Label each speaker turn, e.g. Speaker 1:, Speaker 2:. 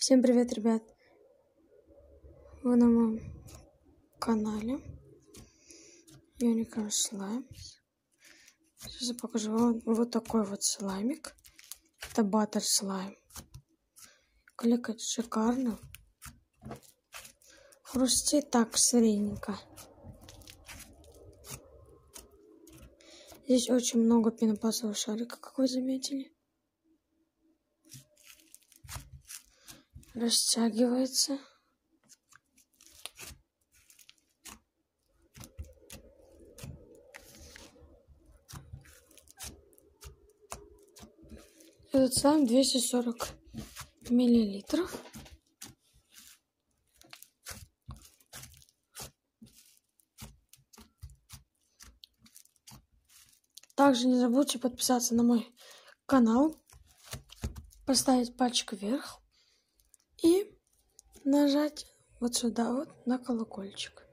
Speaker 1: Всем привет, ребят! Вы на моем канале Unicorn Slime. Сейчас я покажу вам вот такой вот слаймик. Это Butter слайм. Кликать шикарно. Хрустит так средненько. Здесь очень много пенопластового шарика, как вы заметили. Растягивается. Этот слайм 240 миллилитров. Также не забудьте подписаться на мой канал, поставить пальчик вверх и нажать вот сюда вот на колокольчик.